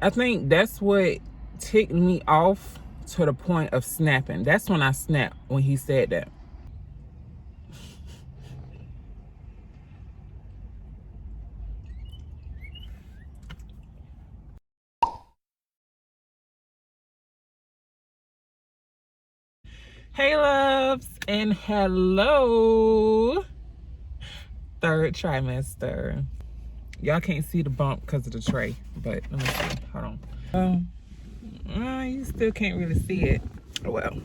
I think that's what ticked me off to the point of snapping. That's when I snapped, when he said that. Hey loves, and hello. Third trimester. Y'all can't see the bump because of the tray, but let me see. Hold on. You still can't really see it. Well,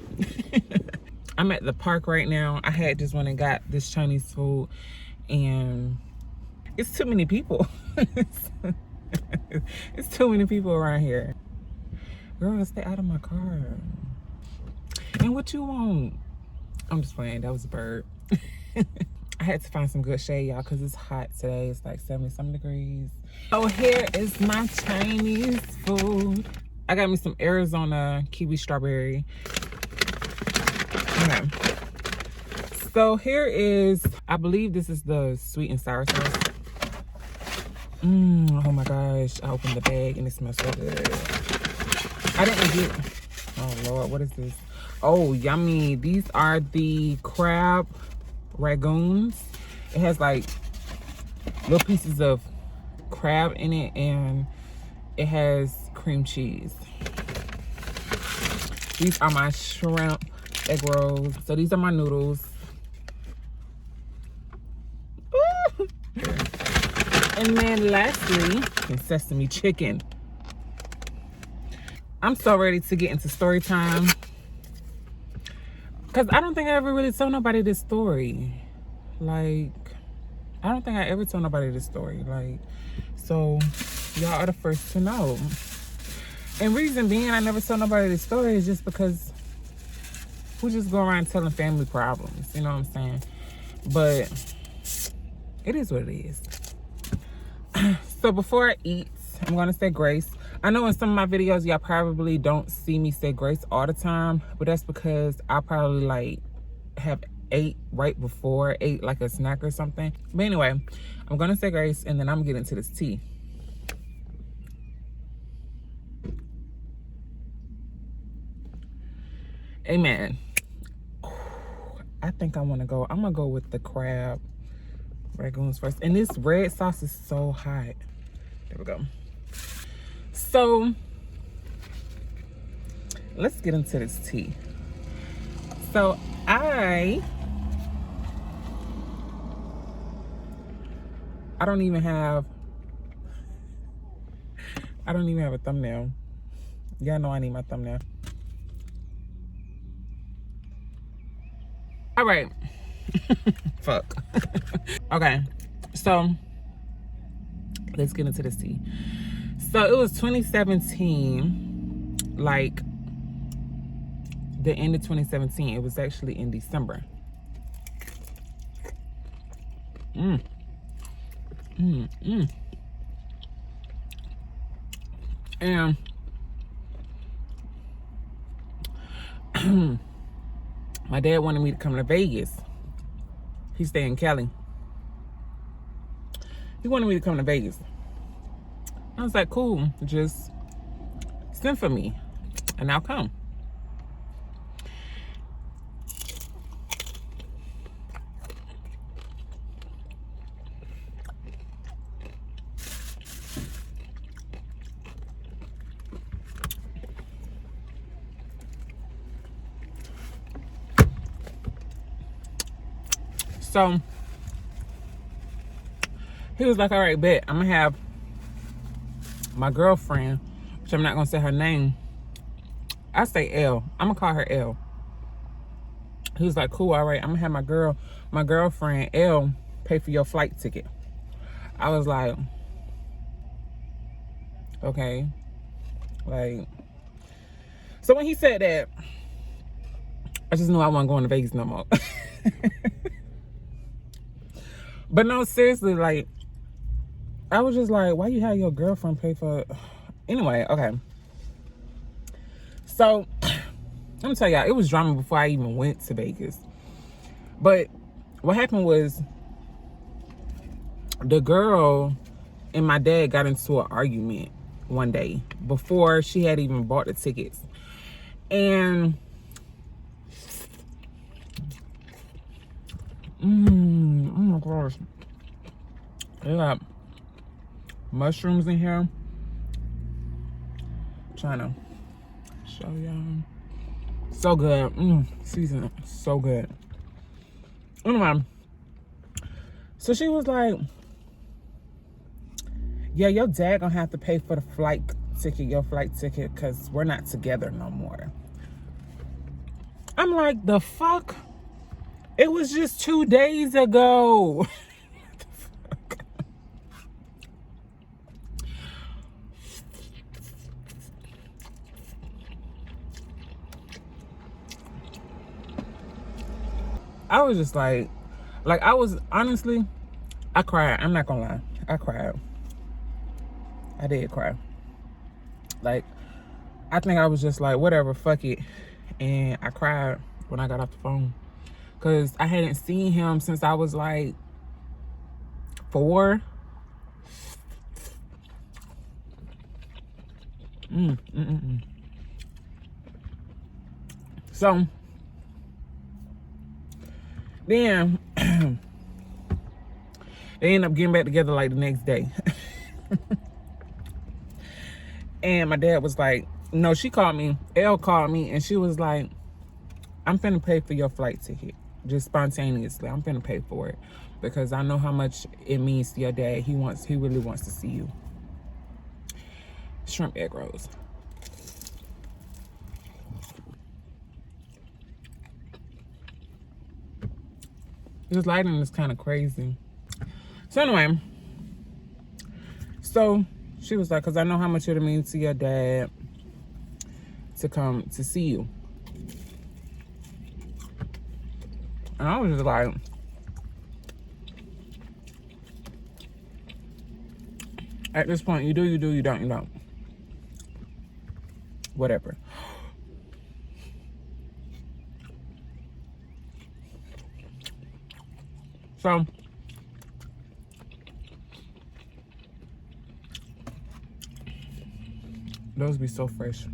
I'm at the park right now. I had just went and got this Chinese food, and it's too many people. It's too many people around here. Girl, stay out of my car. And what you want? I'm just playing. That was a bird. I had to find some good shade, y'all, because it's hot today. It's like 70-something degrees. So here is my Chinese food. I got me some Arizona kiwi strawberry. Okay. So here is, I believe this is the sweet and sour sauce. Oh my gosh. I opened the bag and it smells so good. I didn't get, oh Lord, what is this? Oh, yummy. These are the crabrangoons. It has like little pieces of crab in it, and it has cream cheese. These are my shrimp egg rolls. So these are my noodles. Ooh. And then lastly, sesame chicken. I'm so ready to get into story time. Because I don't think I ever really told nobody this story. Like, I don't think I ever told nobody this story. Like, so y'all are the first to know. And reason being I never told nobody this story is just because we just go around telling family problems. You know what I'm saying? But it is what it is. So before I eat, I'm going to say grace. I know in some of my videos, y'all probably don't see me say grace all the time, but that's because I probably like have ate right before, ate like a snack or something. But anyway, I'm gonna say grace and then I'm getting into this tea. Amen. I think I wanna go, I'm gonna go with the crab rangoons first. And this red sauce is so hot. There we go. So let's get into this tea. So I don't even have a thumbnail. Y'all know I need my thumbnail. All right. Fuck. Okay, so let's get into this tea. So it was 2017, like the end of 2017. It was actually in December. And my dad wanted me to come to Vegas. He stayed in Cali. He wanted me to come to Vegas. I was like, cool, just send for me and I'll come. So he was like, all right, bet, I'm gonna have my girlfriend, which I'm not gonna say her name. I say L. I'm gonna call her L. He was like, cool, all right, I'm gonna have my girlfriend L pay for your flight ticket. I was like, okay. Like, so when he said that, I just knew I wasn't going to Vegas no more. But no, seriously, like, I was just like, why you have your girlfriend pay for... Anyway, okay. So, let me tell y'all, it was drama before I even went to Vegas. But what happened was, the girl and my dad got into an argument. one day before she had even bought the tickets. And oh my gosh, they got mushrooms in here. Trying to show y'all. So good. Season so good. Anyway, so she was like, yeah, your dad gonna have to pay for the your flight ticket, because we're not together no more. I'm like, the fuck? It was just 2 days ago. I was just like I was, honestly, I cried. I'm not gonna lie. I cried. I did cry. Like, I think I was just like, whatever, fuck it. And I cried when I got off the phone. Because I hadn't seen him since I was like 4. So, then, they end up getting back together like the next day. And my dad was like, no, she called me. Elle called me and she was like, I'm finna pay for your flight ticket. Just spontaneously, I'm finna pay for it. Because I know how much it means to your dad. He really wants to see you. Shrimp egg rolls. This lighting is kind of crazy. So anyway, so she was like, because I know how much it means to your dad to come to see you. And I was just like, at this point, you do, you don't, you don't. Whatever. So, those be so fresh.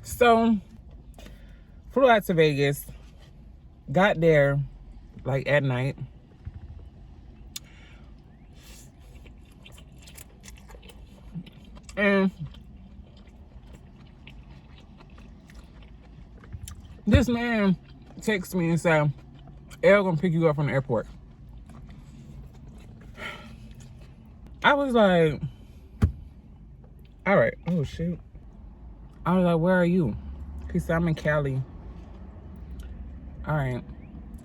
So, flew out to Vegas, got there like at night. And this man texts me and said, Elle gonna pick you up from the airport. I was like, all right. Oh, shoot. I was like, where are you? He said, I'm in Cali. All right.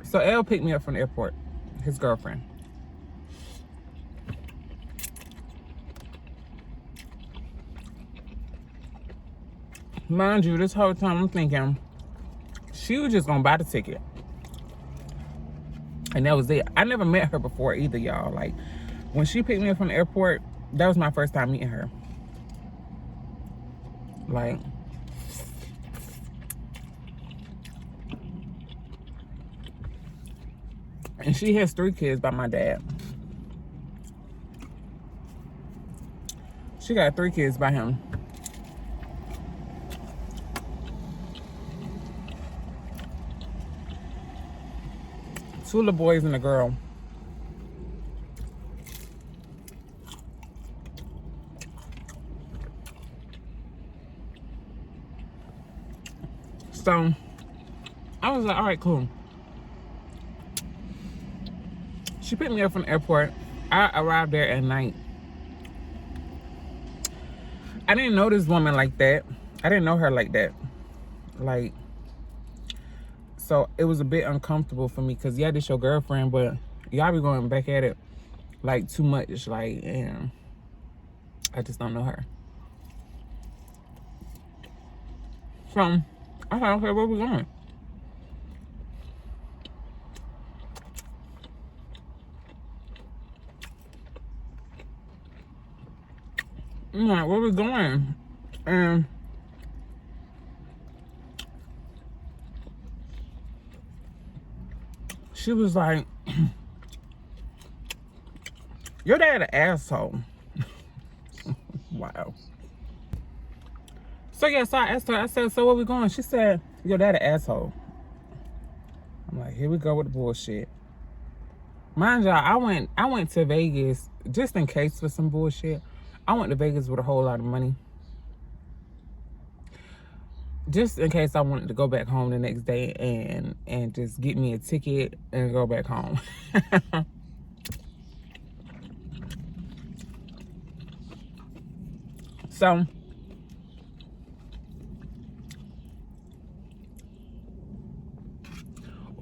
So Elle picked me up from the airport, his girlfriend. Mind you, this whole time I'm thinking she was just gonna buy the ticket. And that was it. I never met her before either, y'all. Like, when she picked me up from the airport, that was my first time meeting her. Like, and she has 3 kids by my dad. She got 3 kids by him. Two little boys and a girl. So I was like, all right, cool. She picked me up from the airport. I arrived there at night. I didn't know this woman like that. I didn't know her like that. Like, so it was a bit uncomfortable for me because, yeah, this your girlfriend, but y'all be going back at it like too much. Like, and I just don't know her. So I thought, okay, where we going? I'm like, where we going? And she was like, your dad an asshole. Wow. So yeah, so I asked her, I said, so where we going? She said, yo, that an asshole. I'm like, here we go with the bullshit. Mind y'all, I went to Vegas just in case for some bullshit. I went to Vegas with a whole lot of money. Just in case I wanted to go back home the next day and just get me a ticket and go back home. So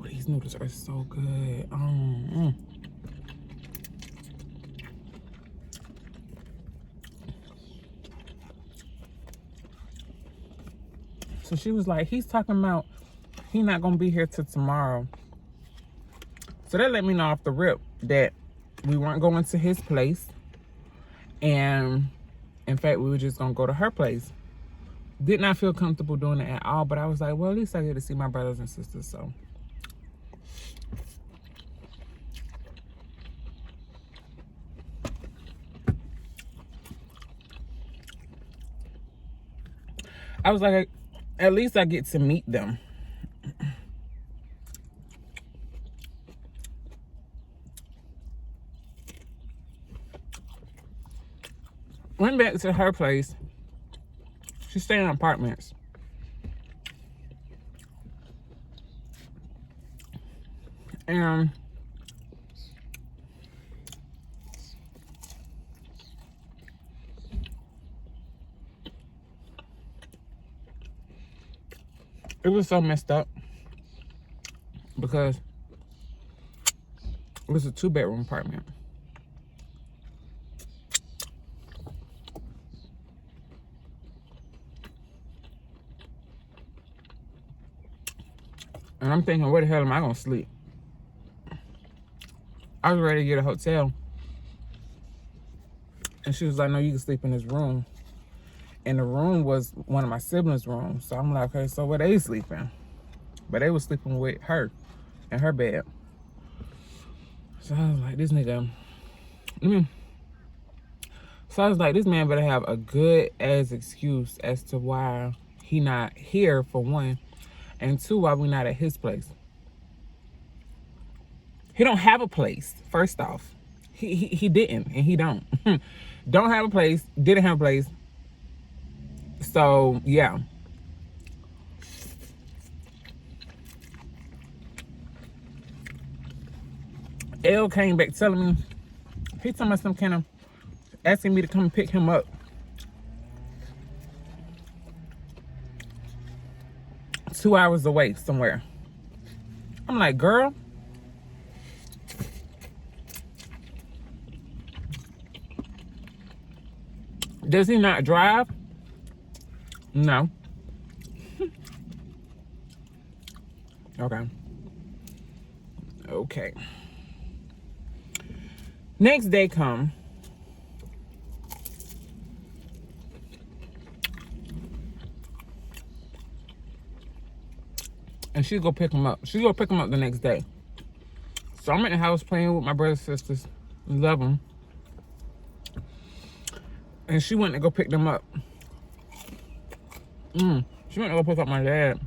these noodles are so good. So she was like, he's talking about he not gonna be here till tomorrow. So that let me know off the rip that we weren't going to his place, and in fact we were just gonna go to her place. Did not feel comfortable doing it at all, but I was like, well, at least I get to see my brothers and sisters. So I was like, at least I get to meet them. Went back to her place. She's staying in apartments. And it was so messed up because it was a 2-bedroom apartment. And I'm thinking, where the hell am I gonna sleep? I was ready to get a hotel. And she was like, no, you can sleep in this room. And the room was one of my siblings' rooms. So I'm like, okay, so where they sleeping? But they was sleeping with her in her bed. So I was like, this nigga, so I was like, this man better have a good ass excuse as to why he not here, for one. And 2, why we not at his place. He don't have a place, first off. He didn't, and he don't. Don't have a place, didn't have a place. So, yeah. L came back telling me, he told me some kind of, asking me to come pick him up. 2 hours away somewhere. I'm like, girl. Does he not drive? No. Okay. Next day come. And she go pick him up. She go pick him up the next day. So I'm in the house playing with my brothers and sisters. Love them. And she went to go pick them up. She went to go pick up my dad.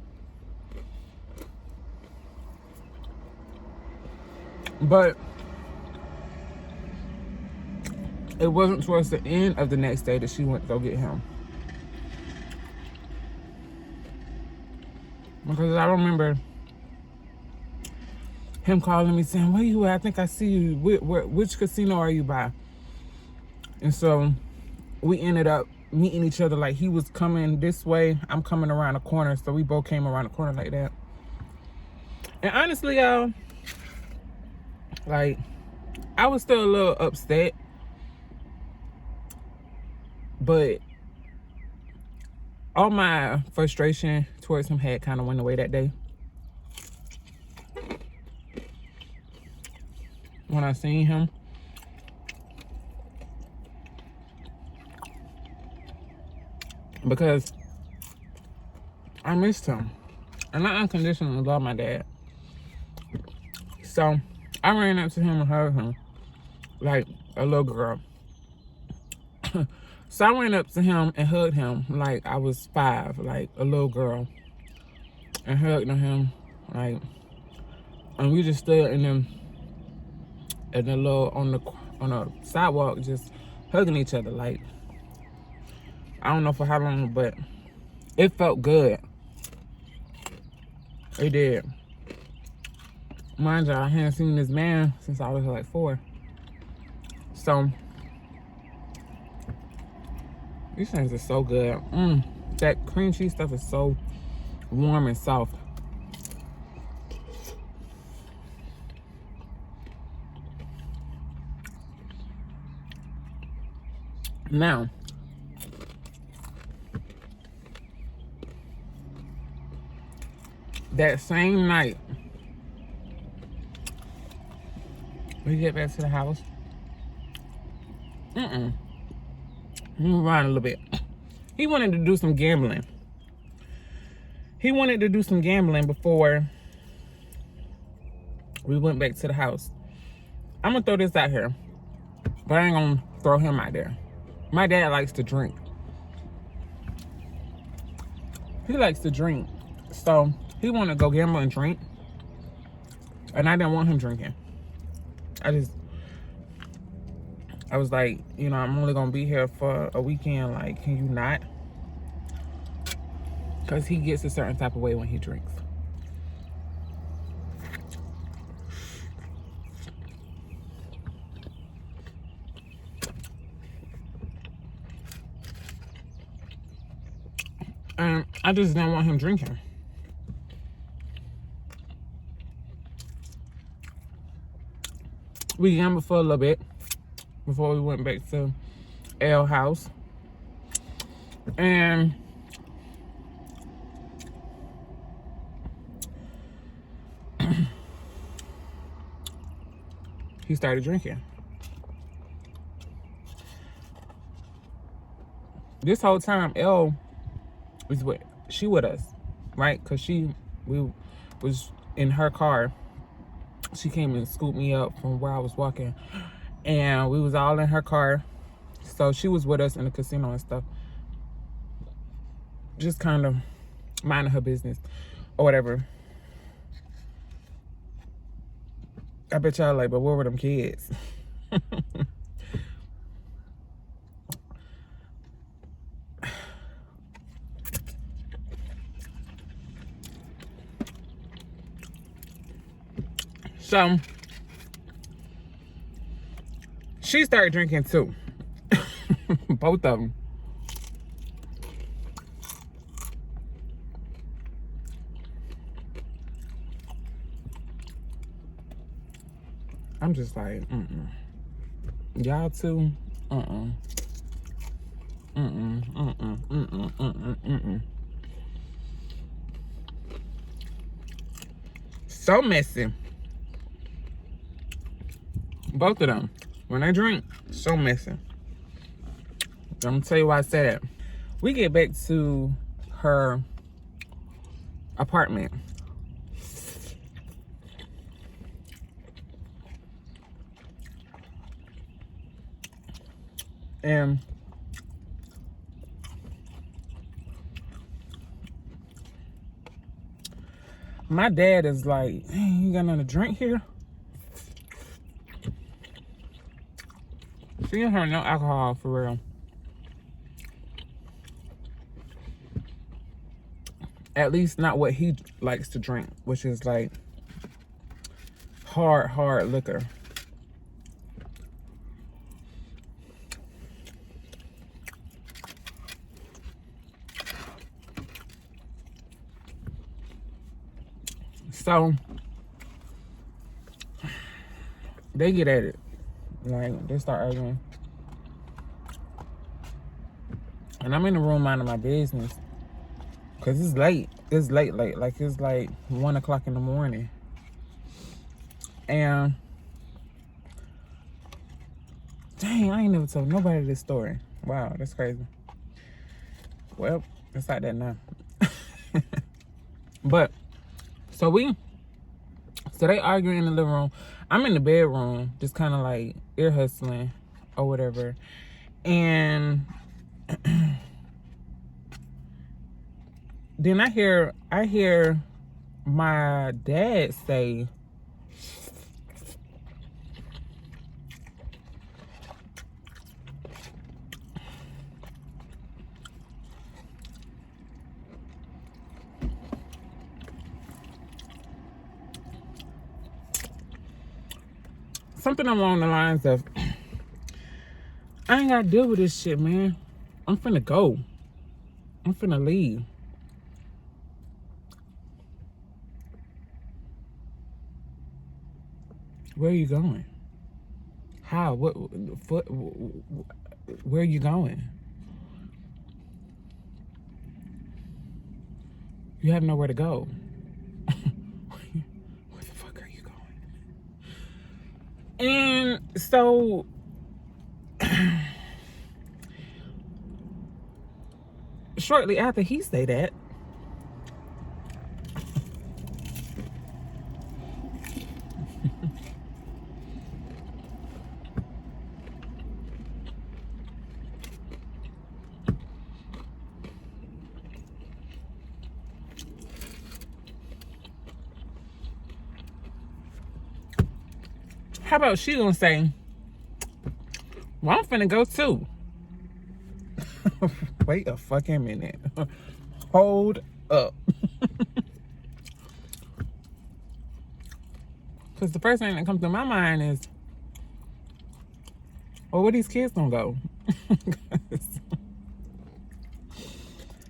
But it wasn't towards the end of the next day that she went to go get him. Because I remember him calling me saying, where you at? I think I see you. Which casino are you by? And so we ended up meeting each other. Like, he was coming this way, I'm coming around the corner. So we both came around the corner like that. And honestly, y'all, like, I was still a little upset. But all my frustration towards him had kind of went away that day. When I seen him. Because I missed him. And I unconditionally love my dad. So I ran up to him and hugged him like a little girl. So I went up to him and hugged him like I was 5, like a little girl. And hugged him, like, and we just stood in the little, on the sidewalk, just hugging each other, like, I don't know for how long, but it felt good. It did. Mind you, I hadn't seen this man since I was like 4. So, these things are so good. That cream cheese stuff is so warm and soft. Now, that same night, we get back to the house. Move around a little bit. He wanted to do some gambling. Before we went back to the house. I'm gonna throw this out here, but I ain't gonna throw him out there. My dad likes to drink. He likes to drink. So he wanted to go gamble and drink. And I didn't want him drinking. I was like, you know, I'm only gonna be here for a weekend. Like, can you not? Because he gets a certain type of way when he drinks. And I just didn't want him drinking. We gambled for a little bit before we went back to L house. And he started drinking. This whole time, L was with us, right? Cause we was in her car. She came and scooped me up from where I was walking, and we was all in her car. So she was with us in the casino and stuff, just kind of minding her business or whatever. I bet y'all like, but where were them kids? So she started drinking too. Both of them. I'm just like, y'all too? So messy. Both of them. When they drink, so messy. I'm gonna tell you why I say that. We get back to her apartment. And my dad is like, hey, you got nothing to drink here? She didn't have no alcohol for real. At least not what he likes to drink, which is like hard liquor. So they get at it. Like, they start arguing. And I'm in the room minding my business. Because it's late. It's late. Like, it's like 1 o'clock in the morning. And, dang, I ain't never told nobody this story. Wow, that's crazy. Well, it's like that now. But, so they arguing in the living room. I'm in the bedroom, just kind of like ear hustling or whatever. And then I hear my dad say, something along the lines of, I ain't gotta deal with this shit, man. I'm finna go. I'm finna leave. Where are you going? How? What? Where are you going? You have nowhere to go. Where the fuck are you going? And so shortly after he said that, how about she gonna say, well, I'm finna go too. Wait a fucking minute. Hold up. Because the first thing that comes to my mind is, well, where these kids gonna go?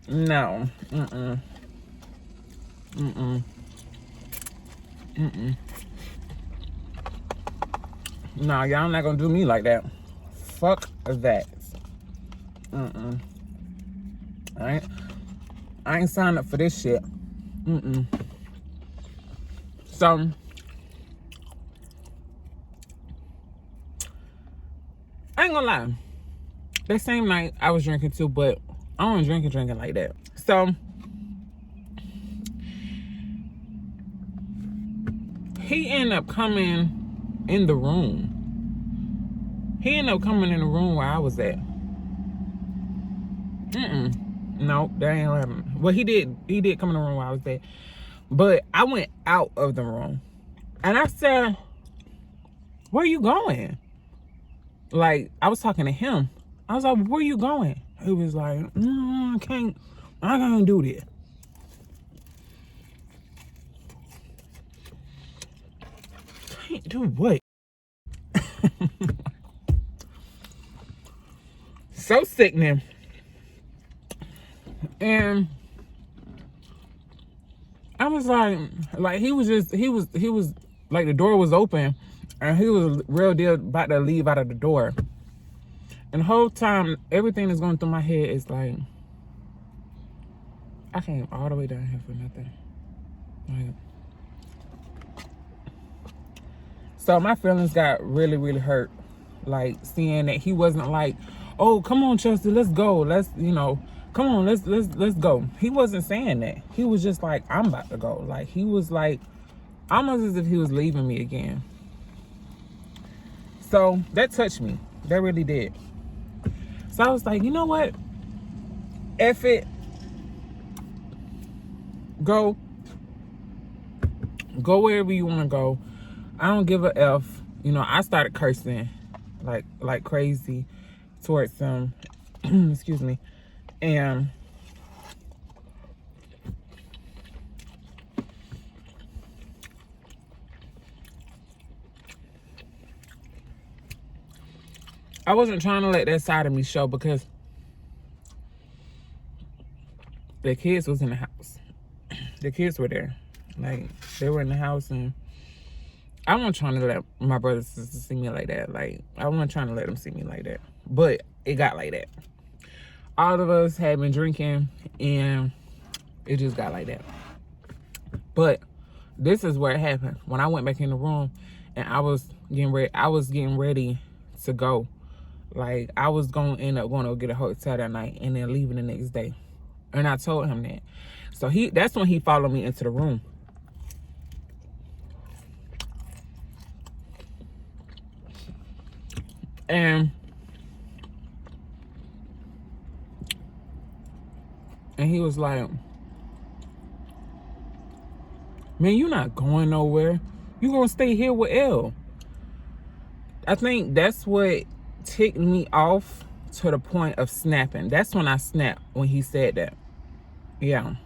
No. No, y'all not gonna do me like that. Fuck that. I ain't signed up for this shit. So I ain't gonna lie. That same night I was drinking too, but I don't drinking like that. So he ended up coming in the room. He ended up coming in the room where I was at. No, that ain't what happened. Well, he did come in the room where I was at. But I went out of the room. And I said, where are you going? Like, I was talking to him. I was like, where are you going? He was like, I can't do this. Can't do what? So sickening. And I was like he was like, the door was open and he was real deal about to leave out of the door. And the whole time, everything that's going through my head is like, I came all the way down here for nothing. Like, so my feelings got really, really hurt. Like, seeing that he wasn't like, oh, come on, Chelsea, let's go. Let's, come on, let's go. He wasn't saying that. He was just like, I'm about to go. Like, he was like, almost as if he was leaving me again. So that touched me. That really did. So I was like, you know what? F it. Go wherever you want to go. I don't give a F. I started cursing like crazy towards him. Excuse me. And I wasn't trying to let that side of me show because the kids was in the house. The kids were there. Like, they were in the house, and I wasn't trying to let my brothers and sisters see me like that. Like, I wasn't trying to let them see me like that. But it got like that. All of us had been drinking, and it just got like that. But this is where it happened. When I went back in the room, and I was getting ready to go. Like, I was going to end up going to get a hotel that night and then leaving the next day. And I told him that. So that's when he followed me into the room. And he was like, Man, you not going nowhere. You gonna stay here with L. I think that's what ticked me off to the point of snapping. That's when I snapped, when he said that. Yeah.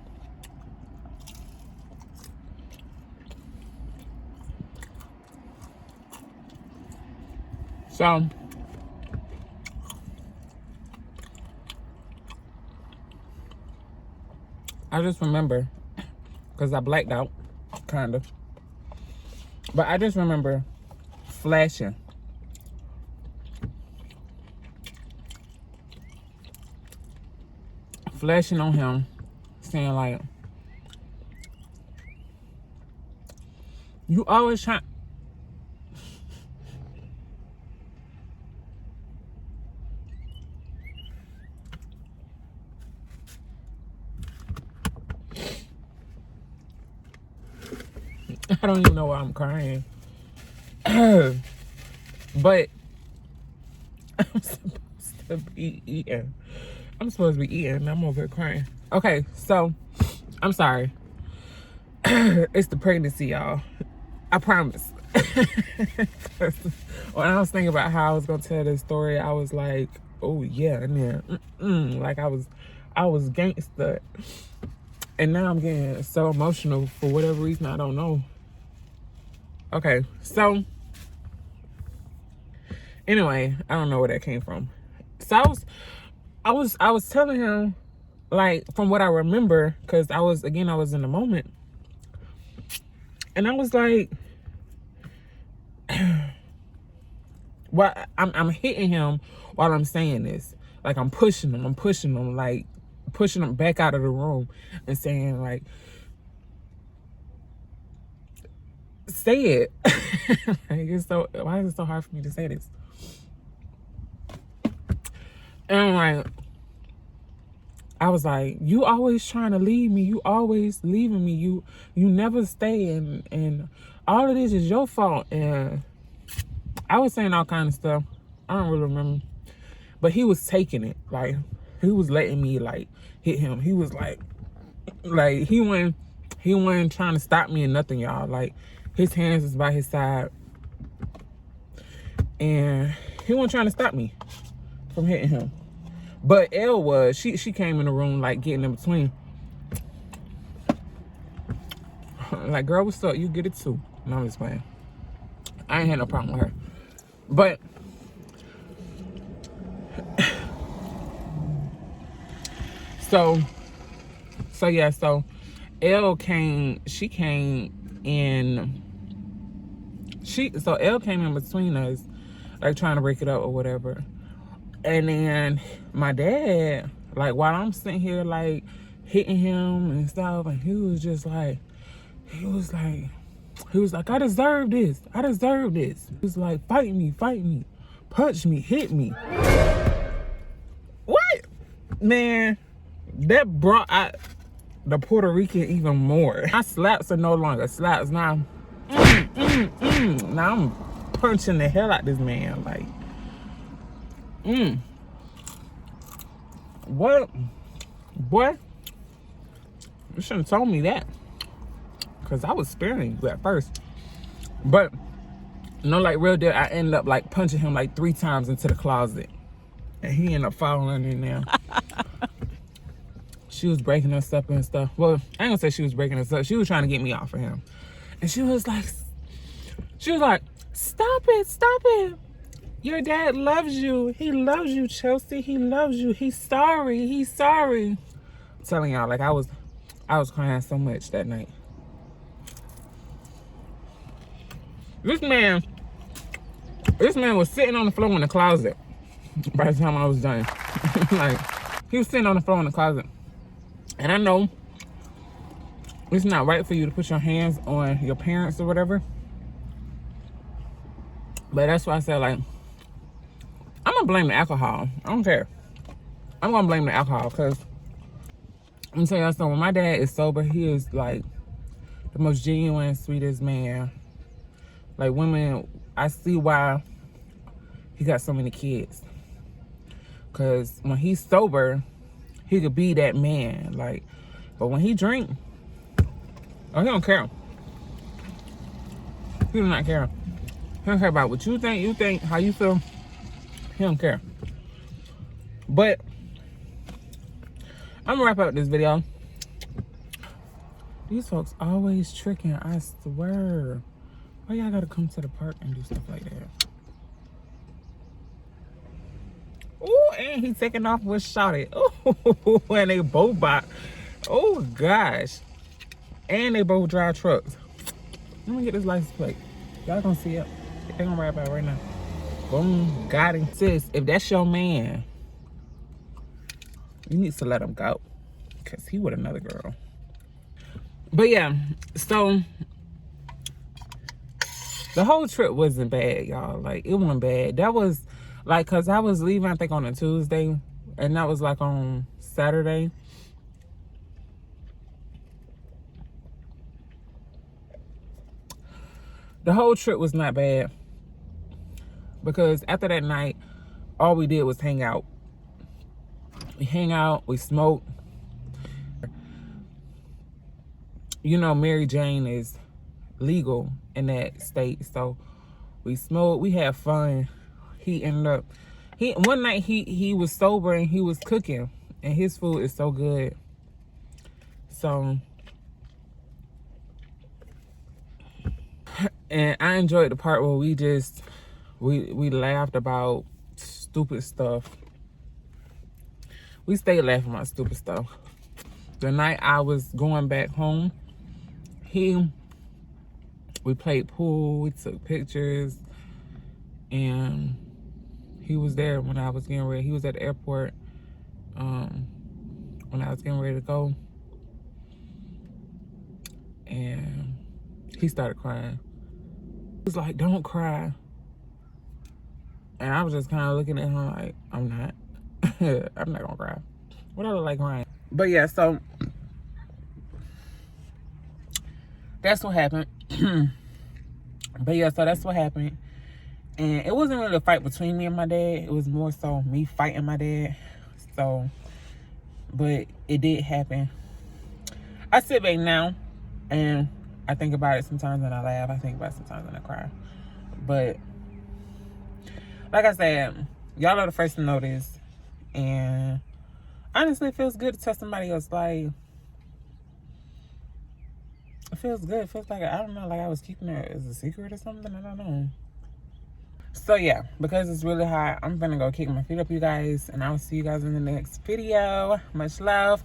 So I just remember, because I blacked out, kind of. But I just remember flashing. Flashing on him, saying like, you always try. I don't even know why I'm crying. But I'm supposed to be eating. I'm supposed to be eating. I'm over here crying. Okay, so I'm sorry. It's the pregnancy, y'all. I promise. When I was thinking about how I was gonna tell this story, I was like, oh yeah, and then like I was gangster. And now I'm getting so emotional for whatever reason, I don't know. Okay, so anyway, I don't know where that came from. So I was telling him, like, from what I remember, because I was in the moment. And I was like, well, I'm hitting him while I'm saying this. Like, I'm pushing him, like pushing him back out of the room and saying like, say it. Like, why is it so hard for me to say this? And like, I was like, you always trying to leave me. You always leaving me. You never stay, and all of this is your fault. And I was saying all kind of stuff. I don't really remember. But he was taking it. Like, he was letting me like hit him. He was like he wasn't trying to stop me or nothing, y'all. Like, his hands was by his side. And he wasn't trying to stop me from hitting him. But Elle was. She came in the room, like, getting in between. Like, girl, what's up? You get it too. No, I'm just playing. I ain't had no problem with her. But so yeah, so Elle came, she came in, so Elle came in between us, like, trying to break it up or whatever. And then my dad, like, while I'm sitting here, like, hitting him and stuff, and he was like, I deserve this. I deserve this. He was like, fight me, punch me, hit me. What? Man, that brought out the Puerto Rican even more. My slaps are no longer slaps. Now, now I'm punching the hell out this man. Like, what? Boy, you shouldn't have told me that. Because I was sparing you at first. But, no, like, real deal, I ended up, like, punching him, like, 3 times into the closet. And he ended up falling in there. She was breaking us up and stuff. Well, I ain't gonna say she was breaking us up. She was trying to get me off of him. And she was like, stop it. Your dad loves you. He loves you, Chelsea. He loves you. He's sorry. I'm telling y'all, like, I was crying so much that night. This man was sitting on the floor in the closet by the time I was done. Like, he was sitting on the floor in the closet. And I know it's not right for you to put your hands on your parents or whatever. But that's why I said, like, I'm gonna blame the alcohol. I don't care. I'm gonna blame the alcohol, because I'm gonna tell y'all something. When my dad is sober, he is like the most genuine, sweetest man. Like, women, I see why he got so many kids. Because when he's sober, he could be that man. Like, but when he drink, oh, he don't care. He do not care. He don't care about what you think, how you feel. He don't care. But I'm gonna wrap up this video. These folks always tricking, I swear. Why y'all gotta come to the park and do stuff like that? Oh, and he taking off with Shawty. Oh, and they both bought. Oh gosh. And they both drive trucks. Let me get this license plate. Y'all gonna see it. They gonna rap out right now. Boom, got him. Sis, if that's your man, you need to let him go. Cause he with another girl. But yeah, so the whole trip wasn't bad, y'all. Like, it wasn't bad. That was like, cause I was leaving, I think, on a Tuesday, and that was like on Saturday. The whole trip was not bad, because after that night, all we did was hang out. We hang out, we smoked. You know, Mary Jane is legal in that state, so we smoked, we had fun. He ended up, one night he was sober and he was cooking, and his food is so good. So, and I enjoyed the part where we laughed about stupid stuff. We stayed laughing about stupid stuff. The night I was going back home, we played pool, we took pictures, and he was there when I was getting ready. He was at the airport when I was getting ready to go, and he started crying. He was like, "Don't cry." And I was just kind of looking at him like, I'm not. I'm not gonna cry. What I look like crying? But yeah, so that's what happened. But yeah, so that's what happened. And it wasn't really a fight between me and my dad. It was more so me fighting my dad. So, but it did happen. I sit back now and I think about it sometimes and I laugh. I think about it sometimes and I cry. But like I said, y'all are the first to know this. And honestly, it feels good to tell somebody else. Like, it feels good. It feels like, I don't know, like I was keeping it as a secret or something. I don't know. So yeah, because it's really hot, I'm gonna go kick my feet up, you guys. And I'll see you guys in the next video. Much love.